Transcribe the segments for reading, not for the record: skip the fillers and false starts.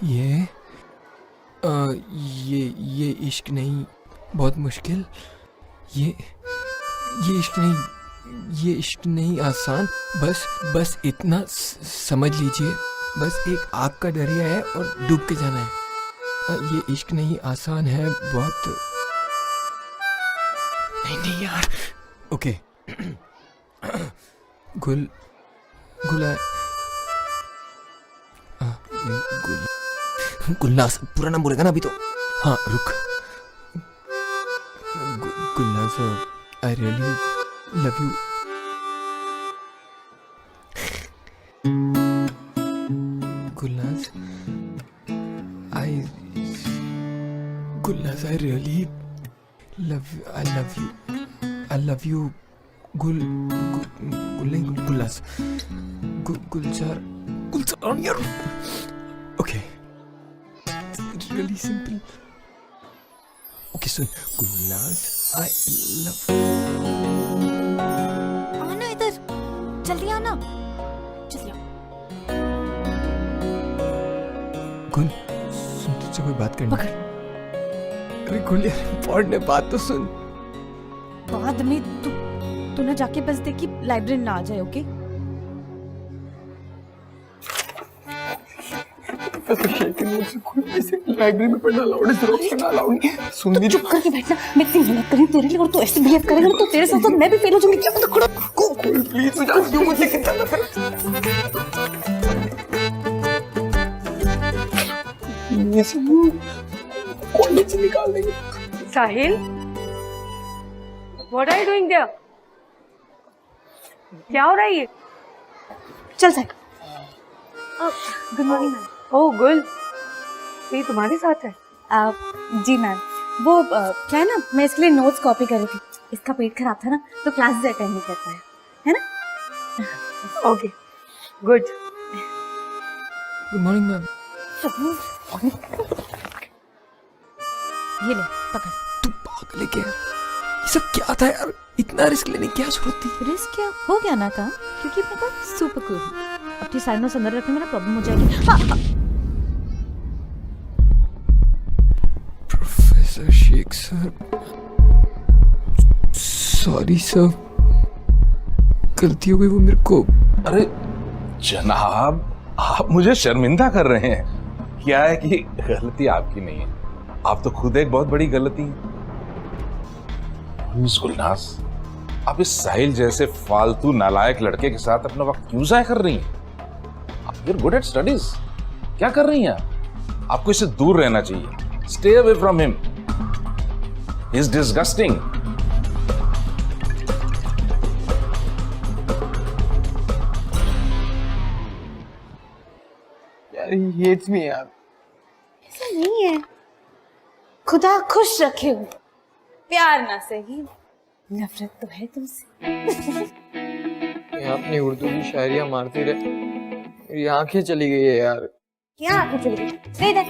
ये ये इश्क नहीं, बहुत मुश्किल। ये इश्क नहीं आसान। बस इतना समझ लीजिए, बस एक आग का दरिया है और डूब के जाना है। ये इश्क नहीं आसान है, बहुत। नहीं यार। ओके। गुलनाज पूरा नाम बोलेगा ना अभी तो। हाँ रुक। Gulnaz, I really love you. Gulnaz, I really love you. Gulnaz, Gulzar यार। Okay, really simple. Okay, सुन। Gulnaz, I love। आना इधर, जल्दी आना, जल्दी आओ। गुल, सुन, तुझसे कोई बात करनी। पकड़। अरे गुल यार, इम्पोर्टेंट है, बात तो सुन। बाद में तू ना जाके बस देख कि लाइब्रेरी ना आ जाए, ओके? लाइब्रेरी में पढ़ना अलाउड है, जेरॉक्स करना अलाउड नहीं। सुन ली, चुप करके बैठना। मैं इतनी मेहनत कर रही हूँ तेरे लिए और तू ऐसे बिहेव करेगा तो तेरे साथ मैं भी फेल हो जाऊंगी। क्या पता खुद को। प्लीज तू जानती हो मुझे कितना नफरत। ये सब कॉलेज से निकाल देंगे। साहिल, what are you doing there? क्या हो रहा है ये? चल cycle. Good morning ma'am. Oh Gul, ये तुम्हारे साथ है? जी मैम, वो क्या है ना, मैं इसके लिए नोट्स कॉपी कर रही थी। इसका पेट खराब था ना, तो क्लासेस अटेंड नहीं करता है ना? Okay, good. Good morning ma'am. ये ले, पकड़। तू पागल है क्या? ये सब क्या था यार? इतना रिस्क लेने की क्या जरूरत थी? रिस्क क्या हो गया ना काम, क्योंकि मेरे को सुपर कूल अपनी साइड नोट्स अंदर रखने में ना प्रॉब्लम हो जाएगी। हाँ। Professor Shaikh sir, sorry sir, गलती हो गई वो मेरे को। अरे जनाब, आप मुझे शर्मिंदा कर रहे हैं। क्या है कि गलती आपकी नहीं है, आप तो खुद एक बहुत बड़ी गलती है। मिस गुलनाज, आप इस साहिल जैसे फालतू नालायक लड़के के साथ अपना वक्त क्यों जाया कर रही हैं? आप you are good at studies, क्या कर रही हैं आप? आपको इससे दूर रहना चाहिए। Stay away from him, he is disgusting. यार he hates me यार। ऐसा नहीं है, खुदा खुश रखे हो, प्यार ना सही, नफरत तो है तुमसे। ये अपनी उर्दू की शायरियां मारती रहे, मेरी आंखें चली गई है यार। क्या आंखें चली गई? दे दे।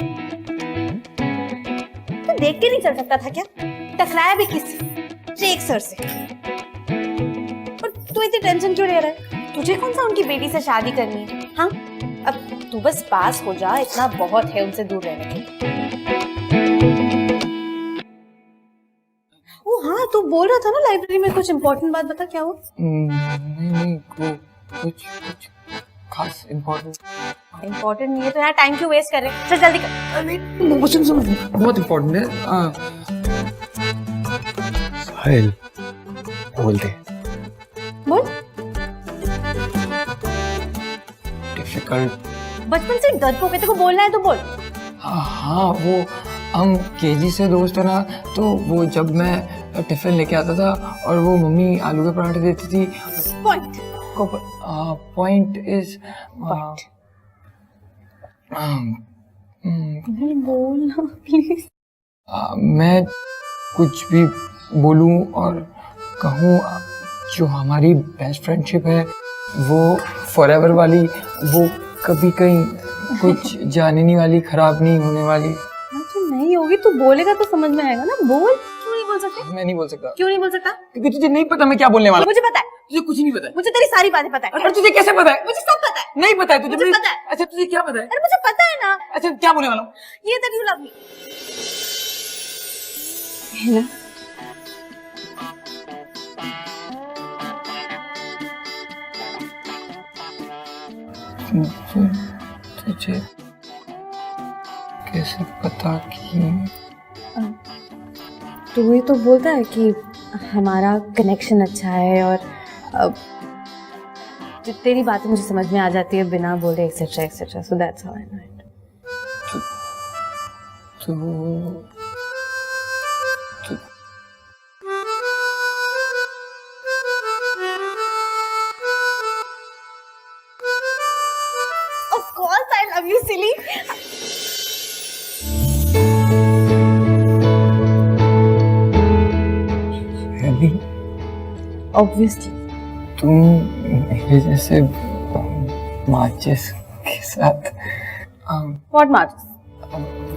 तो देख के नहीं चल सकता था क्या? टकराया भी किससे? शेख सर से। और तू इतनी टेंशन क्यों ले रहा है? तुझे कौन सा उनकी बेटी से शादी करनी है? हाँ, अब तू बस पास हो जा, इतना बहुत है उनसे दूर रहने के। ओ हाँ, तू बोल रहा था ना लाइब्रेरी में कुछ इम्पोर्टेंट बात, बता क्या हुआ? नहीं वो कुछ खास इम्पोर्टेंट नहीं है तो यार टाइम क्यों वेस्ट कर रहे हैं? चल जल्दी कर। सुन, बहुत इम्पोर्टेंट है। साहिल, बोलते बोल। डिफिकल्ट। बचपन से डरपोक है, तेरे को बोलना है तो बोल। हाँ, वो हम केजी से दोस्त है ना, तो वो जब मैं टिफिन लेके आता था और वो मम्मी आलू के पराठे देती थी। पॉइंट पॉइंट इज बोल ना प्लीज। मैं कुछ भी बोलूं और कहूं, जो हमारी बेस्ट फ्रेंडशिप है वो फॉरएवर वाली, वो कभी कहीं कुछ जानने वाली, खराब नहीं होने वाली। तो नहीं होगी, तू बोलेगा तो समझ में आएगा ना, बोल। क्यों नहीं बोल सकते? मैं नहीं बोल सकता। क्यों नहीं बोल सकता? क्योंकि तुझे नहीं पता मैं क्या बोलने वाला। मुझे पता है, तुझे कुछ नहीं पता है। मुझे तेरी सारी बातें पता है। और तुझे कैसे पता है? मुझे सब पता है। नहीं पता है तुझे? मुझे पता है। अच्छा तुझे क्या पता है? अरे मुझे पता है ना, अच्छा क्या बोलने वाला हूँ? ये दैट यू लव मी है ना? तुझे कैसे पता कि तू ही तो बोलता है कि हमारा कनेक्शन अच्छा है और तेरी बातें मुझे समझ में आ जाती है बिना बोले etcetera etcetera, so that's how I know it. तो Of course I love you, silly. अभी Obviously. तुम मेरे जैसे माचिस के साथ What matters?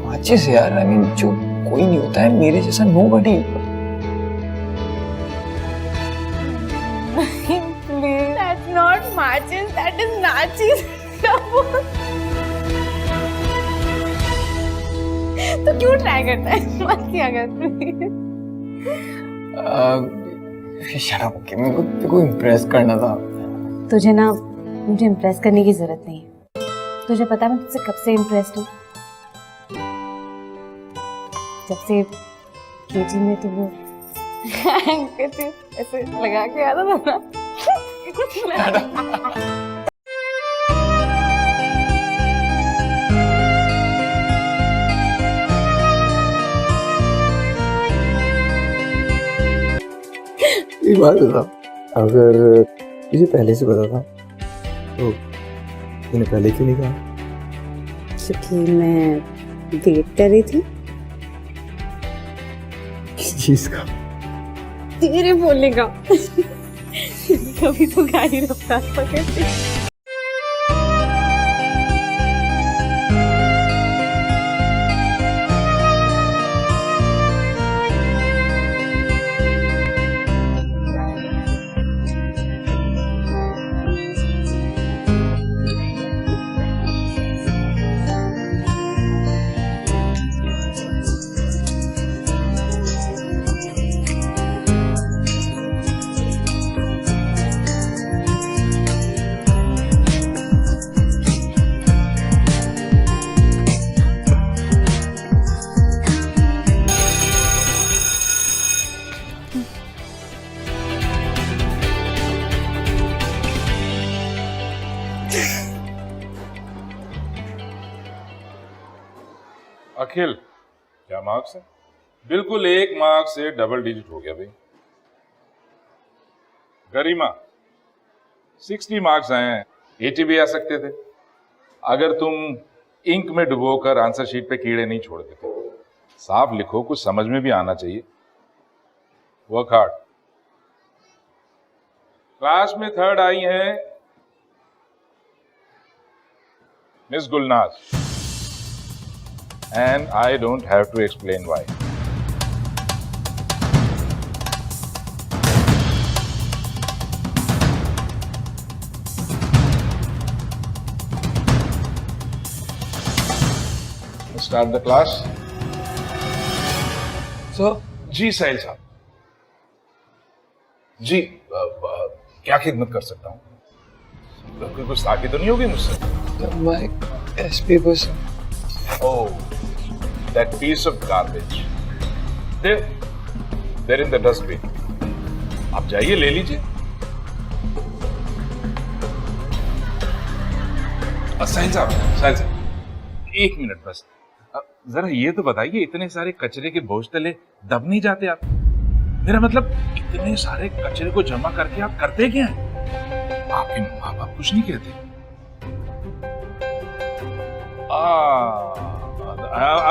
माचिस यार, आई मीन जो कोई नहीं होता है मेरे जैसा, nobody. Please. That's not matches. That is Nazis. तो क्यों ट्राई करता है? मत किया कर। शराब के मेरे को इम्प्रेस करना था। तुझे ना मुझे इम्प्रेस करने की जरूरत नहीं है। तुझे पता है मैं तुझसे कब से इम्प्रेस्ड हूँ? जब से केजी में तो वो ऐसे लगा के आता था ना। ये बात बता, अगर तुझे पहले से पता था तो तूने पहले क्यों नहीं कहा? क्योंकि मैं डेट कर रही थी। किस चीज का? तेरे बोलने का। कभी तो गाड़ी रफ्तार पकड़ती। अखिल, क्या मार्क्स है? बिल्कुल 1 मार्क से डबल डिजिट हो गया भाई। गरिमा, 60 मार्क्स आए हैं, 80 भी आ सकते थे अगर तुम इंक में डुबोकर आंसर शीट पे कीड़े नहीं छोड़ते थे। साफ लिखो, कुछ समझ में भी आना चाहिए। Work hard. क्लास में 3rd आई हैं miss Gulnaz, and I don't have to explain why. Start the class. Sir ji Sahil साहब, जी क्या खिदमत कर सकता हूँ? कोई गुस्ताखी तो नहीं होगी मुझसे? My test papers. Oh, that piece of garbage. They're in the dustbin. आप जाइए ले लीजिए। साहिल साहब, 1 मिनट बस। जरा ये तो बताइए, इतने सारे कचरे के बोझ तले दब नहीं जाते आप? मेरा मतलब, इतने सारे कचरे को जमा करके आप करते क्या हैं? आपके माँ बाप कुछ नहीं कहते?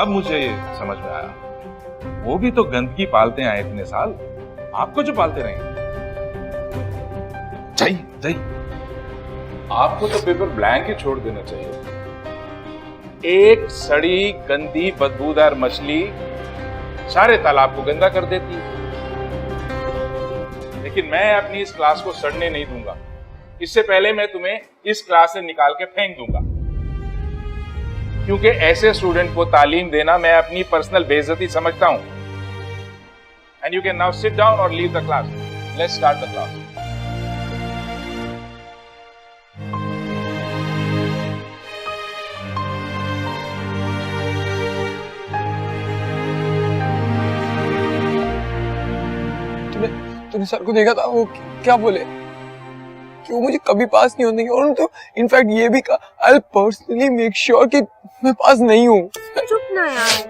अब मुझे ये समझ में आया, वो भी तो गंदगी पालते हैं इतने साल, आपको जो पालते रहेंगे। जाइए, आपको तो पेपर ब्लैंक ही छोड़ देना चाहिए। एक सड़ी गंदी बदबूदार मछली सारे तालाब को गंदा कर देती है। लेकिन मैं अपनी इस क्लास को सड़ने नहीं दूंगा। इससे पहले मैं तुम्हें इस क्लास से निकाल के फेंक दूंगा। क्योंकि ऐसे स्टूडेंट को तालीम देना मैं अपनी पर्सनल बेइज्जती समझता हूं। And you can now sit down और leave the class. Let's start the class. तूने सर को देखा था, वो क्या बोले कि वो मुझे कभी पास नहीं होने देंगे, और तो इनफैक्ट ये भी कहा I will personally make sure कि मैं पास नहीं हूँ। चुप ना यार,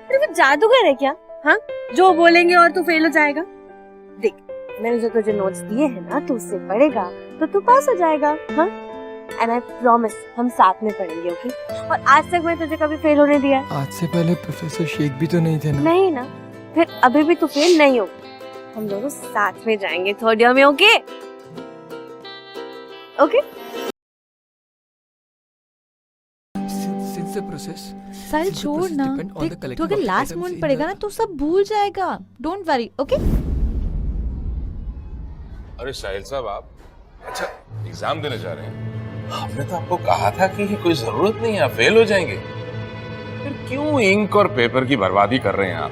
अरे वो जादूगर है क्या? हाँ, जो बोलेंगे और तू फेल हो जाएगा। देख, मैंने जो तुझे नोट्स दिए हैं ना, तू उससे पढ़ेगा तो तू पास हो जाएगा। हाँ, एंड आई प्रॉमिस हम साथ में पढ़ेंगे, ओके? और आज तक मैं तुझे कभी फेल होने दिया? आज से पहले प्रोफेसर शेख भी तो नहीं थे ना? नहीं ना, फिर अभी भी तू फेल नहीं हो। हम दोनों साथ में जाएंगे थर्ड ईयर में, okay? Okay? Since the process, Sahil since the छोड़ process ना, depend on the देख collective तो अगर of last atoms moment in पड़ेगा the- ना तो सब भूल जाएगा। Don't worry, okay? अरे साहिल साहब, आप अच्छा एग्जाम देने जा रहे हैं? हमने तो आपको कहा था कि कोई जरूरत नहीं है, आप फेल हो जाएंगे। फिर क्यों इंक और पेपर की बर्बादी कर रहे हैं आप?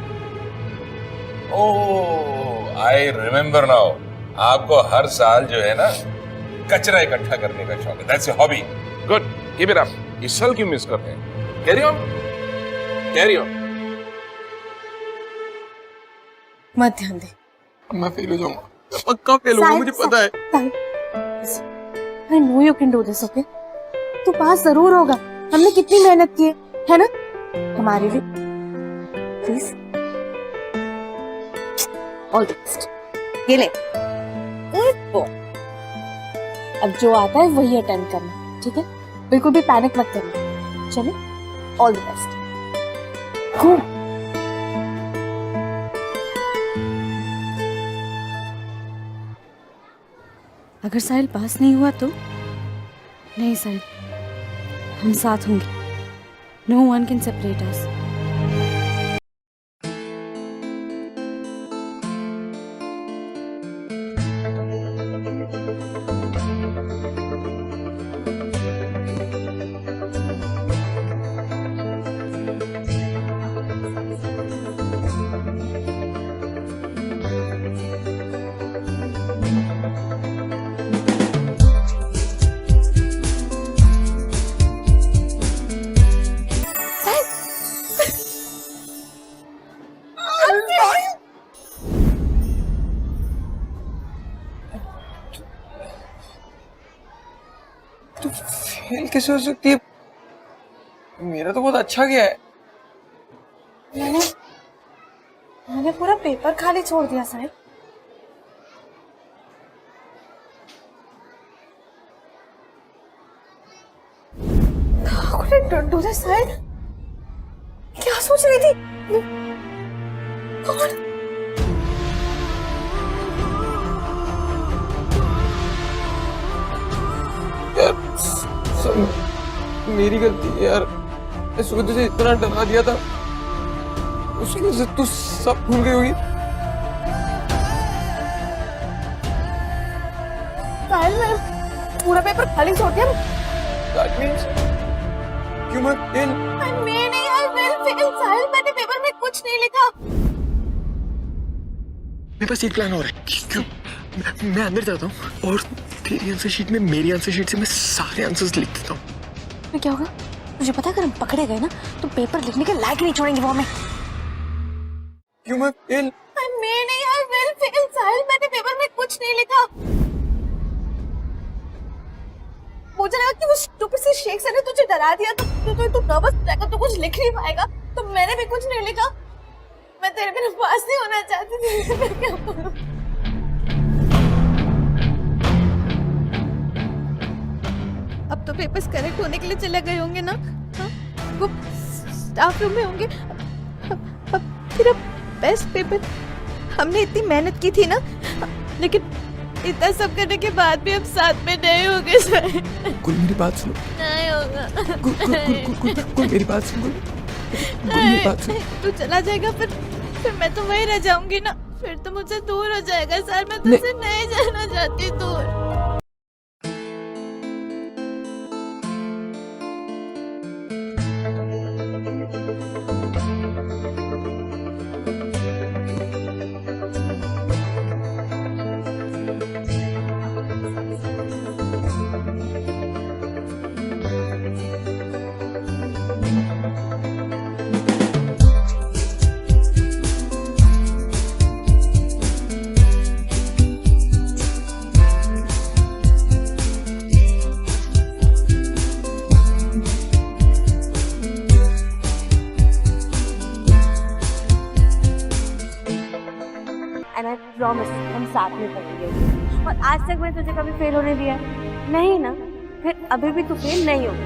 ओह, आई रिमेम्बर नाउ। आपको हर साल जो है ना कचरा इकट्ठा करने का शौक है। That's your hobby. Good, keep it up. इस साल क्यों मिस करते हैं? Carry on, carry on. मत ध्यान दे। मैं फेल हो जाऊंगा, मैं पक्का फेल होऊंगा, मुझे पता है। I know you can do this, okay? तू पास जरूर होगा। हमने कितनी मेहनत की है ना? हमारे लिए। प्लीज। All the best. ये ले। अब जो आता है वही अटेंड करना, ठीक है? बिल्कुल भी पैनिक मत करना। चले? All the best. Go. अगर साहिल पास नहीं हुआ तो? नहीं साहिल, हम साथ होंगे। No one can separate us. तो फेल कैसे हो सकती है? मेरा तो बहुत अच्छा गया है। मैंने पूरा पेपर खाली छोड़ दिया साहिल। How could I do this, साहिल? क्या सोच रही थी? कौन? यार सब मेरी गलती है यार। मैं सुबह तुझे इतना डरा दिया था, उसकी वजह से तू सब भूल गई होगी। साहिल, मैंने पूरा पेपर खाली छोड़ दिया। That means क्यों मैं फेल? मैं नहीं, I will fail, साहिल। मैंने पेपर में कुछ नहीं लिखा। मेरे पास एक प्लान और है। क्यों मैं अंदर जाता हूँ और तेरी आंसर शीट में मेरी आंसर शीट से मैं सारे आंसर्स लिख देता हूँ। फिर क्या होगा? मुझे पता है, अगर हम पकड़े गए ना तो पेपर लिखने के लायक नहीं छोड़ेंगे वो हमें। क्यों मैं फेल? मैं नहीं, I will fail, साहिल। मैंने पेपर में कुछ नहीं लिखा। मुझे लगा कि वो स्टूपिड से शेख सर ने तुझे डरा दिया, तो तू नर्वस रहेगा, तो कुछ लिख नहीं पाएगा। तो मैंने भी कुछ नहीं लिखा। मैं तेरे बिना पास नहीं होना चाहती थी। मैं क्या करूं? अब तो पेपर्स करेक्ट होने के लिए चले गए होंगे ना? हाँ? वो स्टाफ रूम में होंगे। अब तेरा बेस्ट पेपर, हमने इतनी मेहनत की थी ना, लेकिन इतना सब करने के बाद भी हम साथ में नहीं होंगे सर। कुल मेरी बात सुनो। नहीं होगा। कुल मेरी बात सुन। कुल मेरी बात सुन। तू चला जाएगा, फिर मैं तो वहीं रह जाऊंगी ना। फिर तो मुझसे दूर हो जाएगा सर। मैं तुझसे नहीं जाना चाहती दूर। प्रॉमिस हम साथ में पढ़ेंगे। और आज तक मैं तुझे कभी फेल होने दिया है? नहीं ना? फिर अभी भी तू फेल नहीं होगा।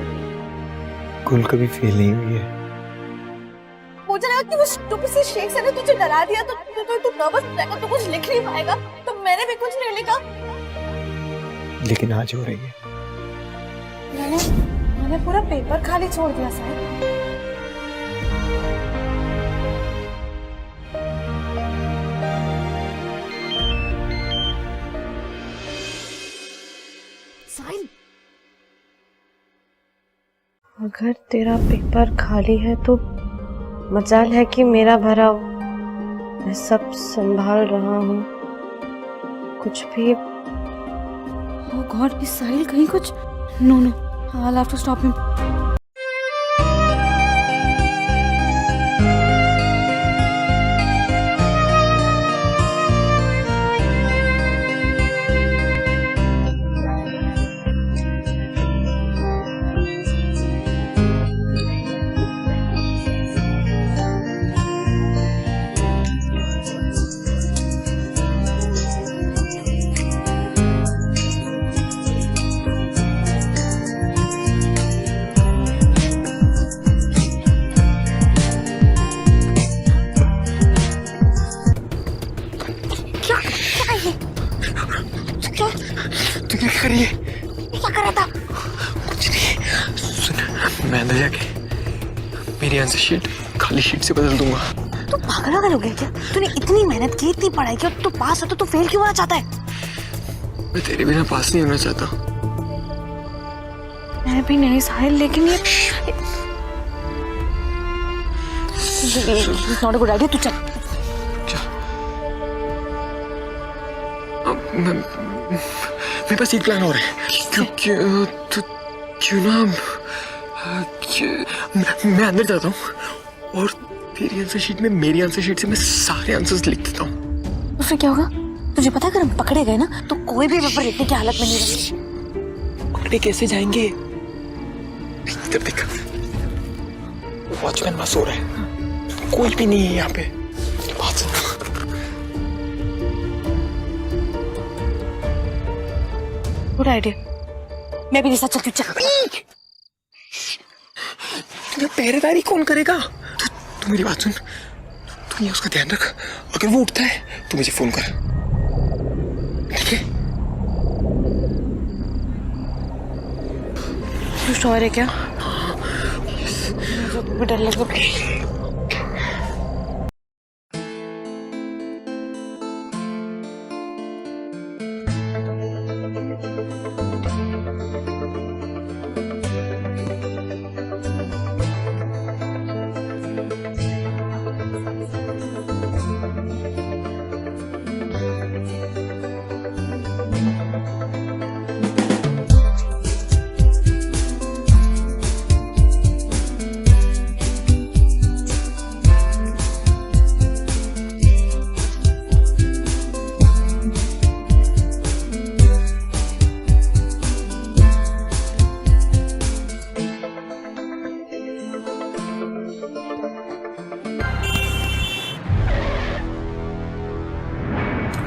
कुल कभी फेल नहीं हुई है। मुझे लगा कि वो स्टूपिड से शेख सर ने तुझे डरा दिया तो तू नर्वस हो जाएगा, तो कुछ लिख नहीं पाएगा, तो मैंने भी कुछ नहीं लिखा। लेकिन आज हो रही है। मैंने पूरा पेपर खाली छोड़ दिया सर। साइन, अगर तेरा पेपर खाली है तो मजाल है कि मेरा भरा हो। मैं सब संभाल रहा हूँ। कुछ भी। ओह गॉड, इस साहिल कहीं कुछ। No no, I have to stop him. तू क्या कर रही है? क्या कर रहा था? कुछ नहीं। सुन, मैं अंदर जाके मेरी आंसर शीट खाली शीट से बदल दूंगा। तू पागल हो गया क्या? तूने इतनी मेहनत की, इतनी पढ़ाई की, और तू पास हो तो तू फेल क्यों होना चाहता है? मैं तेरे बिना पास नहीं होना चाहता। मैं भी नहीं साहिल, लेकिन ये नॉट अ गुड आइडिया। तू चल। मेरे पास एक प्लान और है। क्यों ना मैं अंदर जाता हूँ और तेरी आंसर शीट में मेरी आंसर शीट से मैं सारे आंसर्स लिख देता हूँ। फिर क्या होगा? तुझे पता है अगर हम पकड़े गए ना तो कोई भी पेपर लिखने की हालत में नहीं रहेगी। पकड़े कैसे जाएंगे? इधर देख, वॉचमैन वहां सो रहा है, कोई भी नहीं है यहाँ पे। बात सुन। Good idea. मैं भी नहीं साथ चलती हूँ। ये पहरेदारी कौन करेगा? तू मेरी बात सुन, तू ये उसका ध्यान रख। अगर वो उठता है तो मुझे फोन कर, ठीक है? तू श्योर है क्या? मुझे भी डर लग रहा है।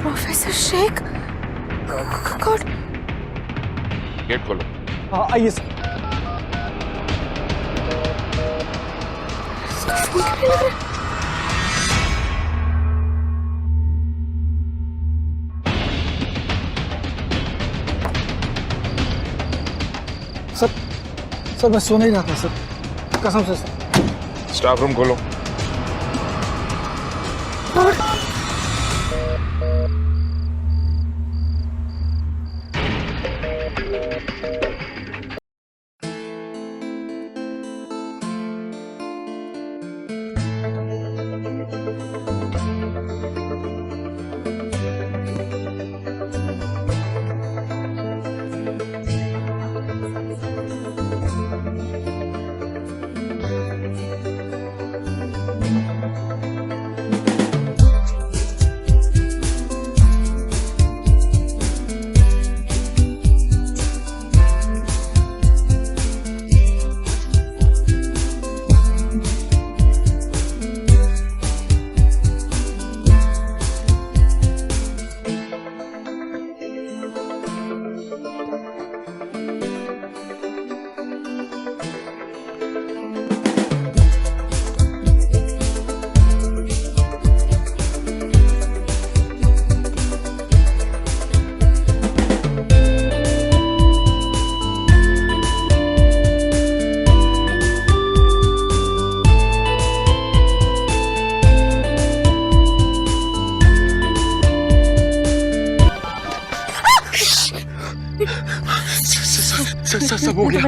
Professor Sheikh, God. गेट खोलो। आइए सर। सर मैं सो नहीं रहा था सर, कसम से सर। स्टाफ रूम खोलो। सब हो गया।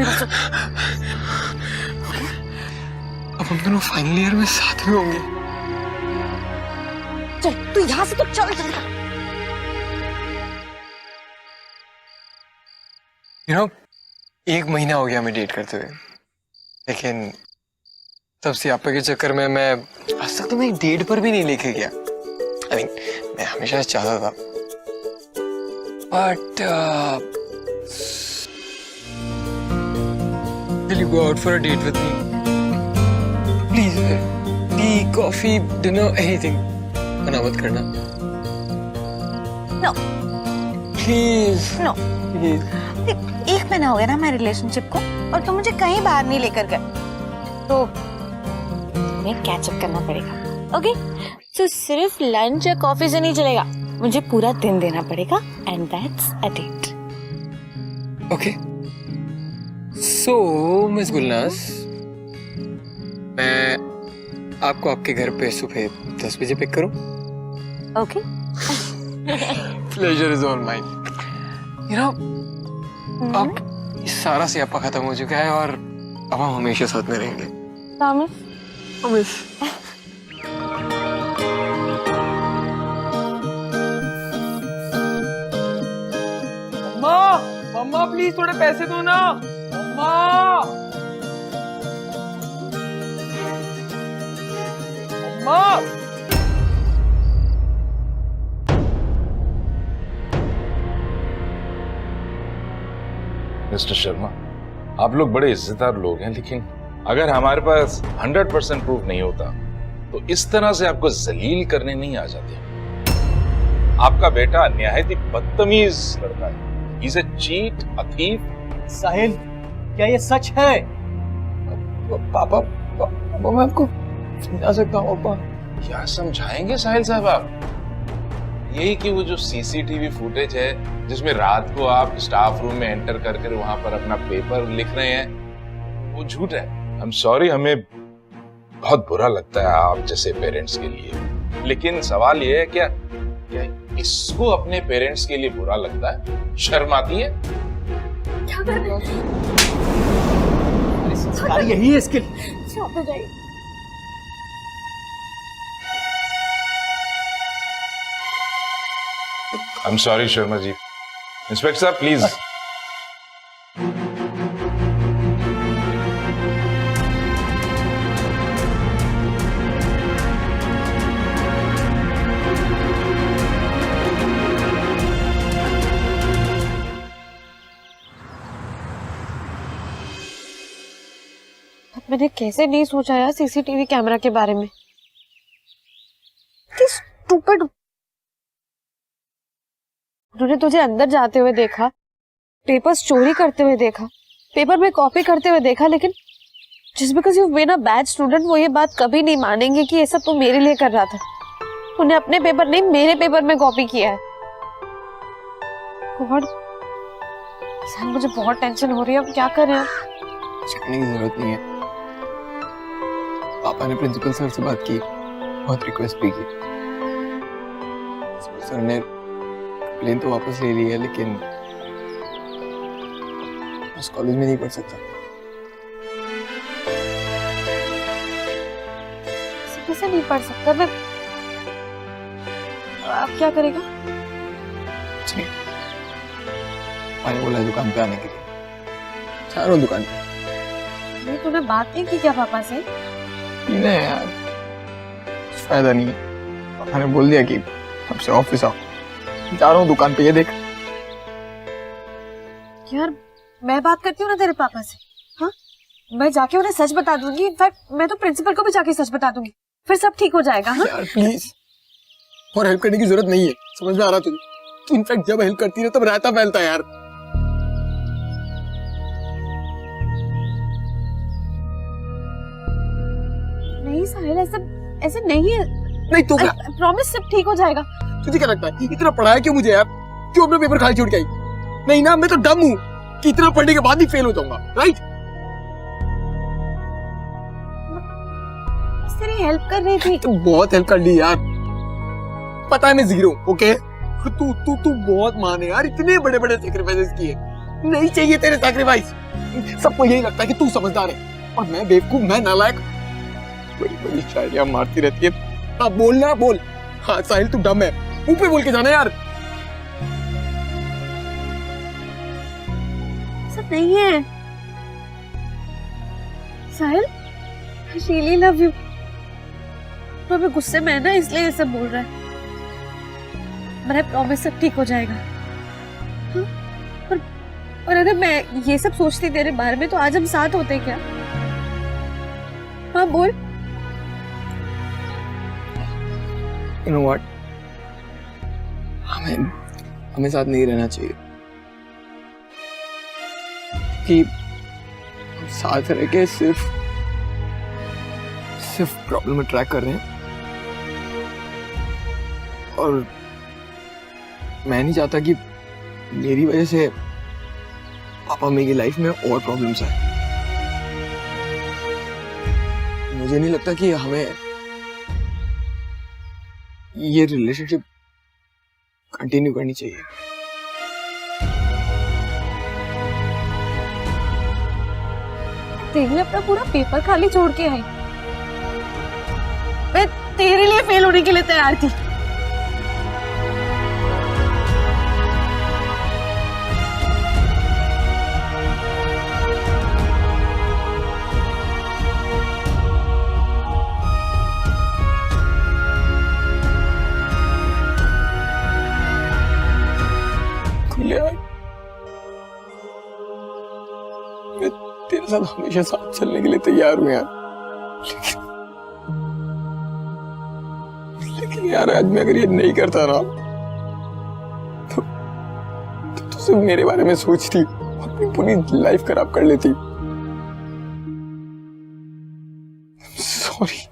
अब हम दोनों फाइनल ईयर में साथ में होंगे। चल तू यहाँ से तो चल चल। You know, 1 महीना हो गया हमें डेट करते हुए, लेकिन तब से आपके चक्कर में मैं आज तक तुम्हें डेट पर भी नहीं लेके गया। I mean, मैं हमेशा चाहता था, but will you go out for a date with me? Please, tea, coffee, dinner, anything. मना मत करना। No. Please. No. Please. 1 महीना हो गया ना हमारे रिलेशनशिप को, और तुम मुझे कहीं बाहर नहीं लेकर गए, तो तुम्हें कैचअप करना पड़ेगा। ओके? तो सिर्फ लंच या कॉफी से नहीं चलेगा, मुझे पूरा दिन देना पड़ेगा, and that's a date. Okay. So, miss Gulnaz, मैं आपको आपके घर पे सुबह 10 बजे पिक करूं? Okay? Pleasure is all mine. You know, अब ये सारा स्यापा खत्म हो चुका है और अब हम हमेशा साथ में रहेंगे। प्रॉमिस? मम्मा प्लीज थोड़े पैसे दो ना। मम्मा मिस्टर शर्मा, आप लोग बड़े इज्जतदार लोग हैं, लेकिन अगर हमारे पास 100% प्रूफ नहीं होता तो इस तरह से आपको जलील करने नहीं आ जाते। आपका बेटा निहायत ही बदतमीज लड़का है। He's a cheat, a thief. साहिल, क्या ये सच है? पापा मैं आपको समझा सकता हूँ पापा। क्या समझाएंगे साहिल साहब आप? यही कि वो जो सीसीटीवी फुटेज है जिसमें रात को आप स्टाफ रूम में एंटर करके वहां पर अपना पेपर लिख रहे हैं, वो झूठ है। I'm sorry, हमें बहुत बुरा लगता है आप जैसे पेरेंट्स के लिए, लेकिन सवाल ये है क्या इसको अपने पेरेंट्स के लिए बुरा लगता है? शर्म आती है? संस्कार यही है इसके। I'm sorry Sharma ji. Inspector साहब प्लीज। मैंने कैसे नहीं सोचा यार सीसीटीवी कैमरा के बारे में। कि स्टूपिड। उन्होंने तुझे अंदर जाते हुए देखा, पेपर्स चोरी करते हुए देखा, पेपर में कॉपी करते हुए देखा, लेकिन जिस because you been a bad student वो ये बात कभी नहीं मानेंगे कि ये सब तू मेरे लिए कर रहा था। उन्हें अपने पेपर नहीं मेरे पेपर में कॉपी किया है। गॉड, सर मुझे बहुत टेंशन हो रही है, अब क्या करें आप? छिपने की जरूरत नहीं है। पापा ने प्रिंसिपल सर से बात की, बहुत रिक्वेस्ट भी की। सर ने प्लेन तो वापस ले लिया, लेकिन उस कॉलेज में नहीं पढ़ सकता। कैसे नहीं पढ़ सकता? मैं आप क्या करेगा? जी, मैंने बोला दुकान पे आने के लिए। चारों दुकान पे। नहीं तूने बात नहीं की क्या पापा से? नहीं यार, फायदा नहीं है। पापा ने बोल दिया कि अब से ऑफिस आओ। चारों दुकान पे, ये देख। यार मैं बात करती हूँ ना तेरे पापा से। हाँ, मैं जाके उन्हें सच बता दूंगी। इनफैक्ट मैं तो प्रिंसिपल को भी जाके सच बता दूंगी, फिर सब ठीक हो जाएगा। हाँ यार प्लीज, और हेल्प करने की जरूरत नहीं है, समझ में आ रहा तुझे? तू इनफैक्ट जब हेल्प करती है तब रायता फैलता है यार। नहीं साहिल, ऐसे नहीं है। नहीं तो क्या? प्रॉमिस सब ठीक हो जाएगा। तुझे क्या लगता है इतना पढ़ाया क्यों मुझे यार? क्यों अपना पेपर खाली छोड़ के आई? नहीं ना, मैं तो डम हूँ कि इतना पढ़ने के बाद भी फेल हो जाऊंगा, राइट? तेरी हेल्प कर रही थी। तो बहुत हेल्प कर ली यार। पता है मैं जीरो, ओके? तू बहुत मान है यार, इतने बड़े बड़े सैक्रिफाइसेस किए। नहीं चाहिए तेरे सैक्रिफाइस। सबको यही लगता है कि तू समझदार है और मैं बेवकूफ, मैं नालायक। बड़ी बड़ी शायरियां मारती रहती है। हाँ बोल ना बोल। हाँ साहिल तू डम है, मुंह पे बोल के जाना यार। सब नहीं है साहिल, I really love you। तो अभी गुस्से में है ना, इसलिए ये सब बोल रहा है। पर I promise सब ठीक हो जाएगा। हाँ? और अगर मैं ये सब सोचती तेरे बारे में तो आज हम साथ होते क्या? हाँ बोल। You know what? हमें साथ नहीं रहना चाहिए कि हम साथ रह के सिर्फ प्रॉब्लम में ट्रैक कर रहे हैं। और मैं नहीं चाहता कि मेरी वजह से पापा मेरी लाइफ में और प्रॉब्लम्स आए। मुझे नहीं लगता कि हमें ये रिलेशनशिप कंटिन्यू करनी चाहिए। तेरे लिए अपना पूरा पेपर खाली छोड़ के आई। मैं तेरे लिए फेल होने के लिए तैयार थी। यार मैं तेरे साथ हमेशा साथ चलने के लिए तैयार हूँ यार, लेकिन यार आज मैं अगर ये नहीं करता ना तो सिर्फ मेरे बारे में सोचती, अपनी पूरी लाइफ खराब कर लेती। सॉरी,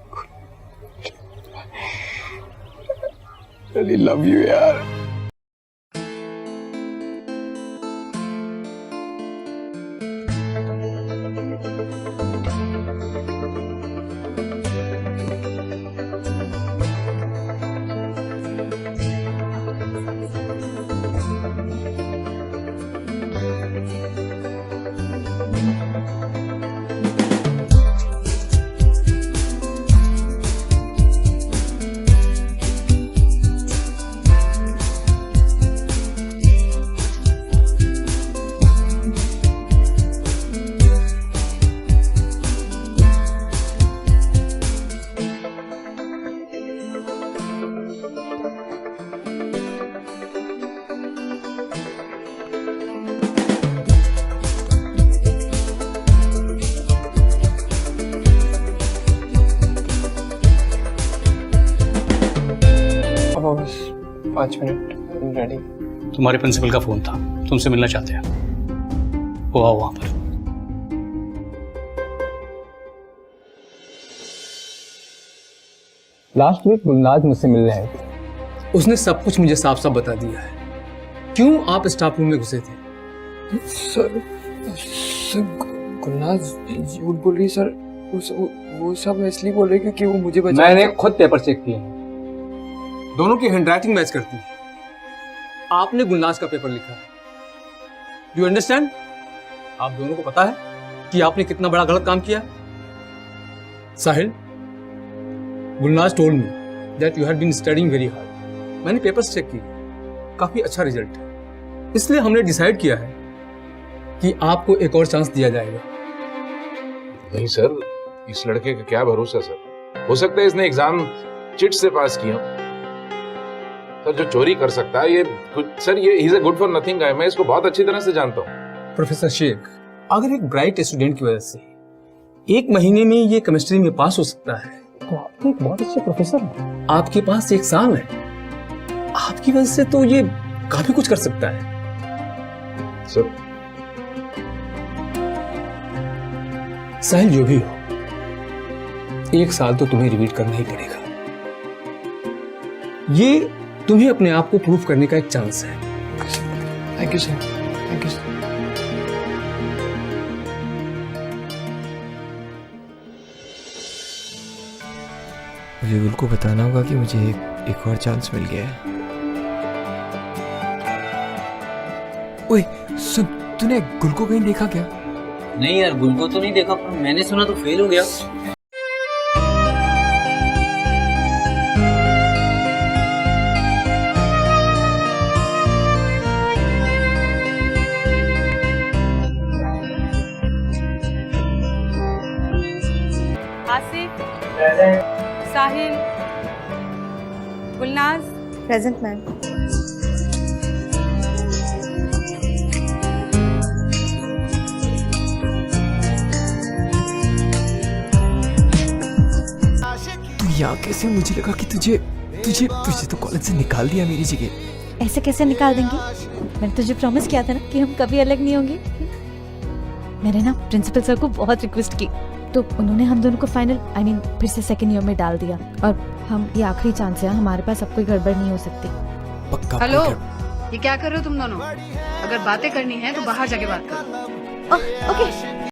really love you यार। बस 5 मिनट रेडी। तुम्हारे प्रिंसिपल का फोन था, तुमसे मिलना चाहते हैं, वो आओ वहां पर। लास्ट वीक गुलनाज मुझसे मिलने आए थे। उसने सब कुछ मुझे साफ साफ बता दिया है। क्यों आप स्टाफ रूम में घुसे थे? सर गुलनाज झूठ बोल रही सर। वो सब इसलिए बोल रहे क्योंकि वो मुझे बचा। मैंने खुद पेपर चेक किए हैं, दोनों की हैंडराइटिंग मैच करती है। आपने गुलनाज का पेपर लिखा है। Do you understand? आप दोनों को पता है कि आपने कितना बड़ा गलत काम किया। Sahil, Gulnaz told me that you had been studying very hard. मैंने पेपर्स चेक किए, काफी अच्छा रिजल्ट है। इसलिए हमने डिसाइड किया है कि आपको एक और चांस दिया जाएगा। नहीं सर, इस लड़के का क्या भरोसा सर। हो सकता है इसने एग्जाम चिट से पास किया सर। जो चोरी कर सकता है ये सर, ये ही is a good for nothing guy. मैं इसको बहुत अच्छी तरह से जानता हूँ। प्रोफेसर शेख, अगर एक ब्राइट स्टूडेंट की वजह से 1 महीने में ये केमिस्ट्री में पास हो सकता है तो आप तो एक बहुत अच्छे प्रोफेसर हैं। आपके पास 1 साल है, आपकी वजह से तो ये काफी कुछ कर सकता है। सर साहिल, जो भी हो, 1 साल तो तुम्हें रिपीट करना ही पड़ेगा। ये तुम्हें अपने आप को प्रूव करने का एक चांस है। Thank you sir, thank you sir. मुझे गुल को बताना होगा कि मुझे एक और चांस मिल गया है। ओए सुन, तूने गुल को कहीं देखा क्या? नहीं यार, गुल को तो नहीं देखा, पर मैंने सुना तो फेल हो गया। आसिफ, साहिल, गुलनाज। Present ma'am. तू यहाँ कैसे? मुझे लगा कि तुझे तुझे तुझे तो कॉलेज से निकाल दिया मेरी जगह। ऐसे कैसे निकाल देंगे? मैंने तुझे प्रॉमिस किया था ना कि हम कभी अलग नहीं होंगे। मैंने ना प्रिंसिपल सर को बहुत रिक्वेस्ट की, तो उन्होंने हम दोनों को फाइनल फिर से सेकंड ईयर में डाल दिया। और हम ये आखिरी चांस है, हमारे पास अब कोई गड़बड़ नहीं हो सकती। पक्का? हेलो, ये क्या कर रहे हो तुम दोनों? अगर बातें करनी है तो बाहर जाके बात करो। ओके।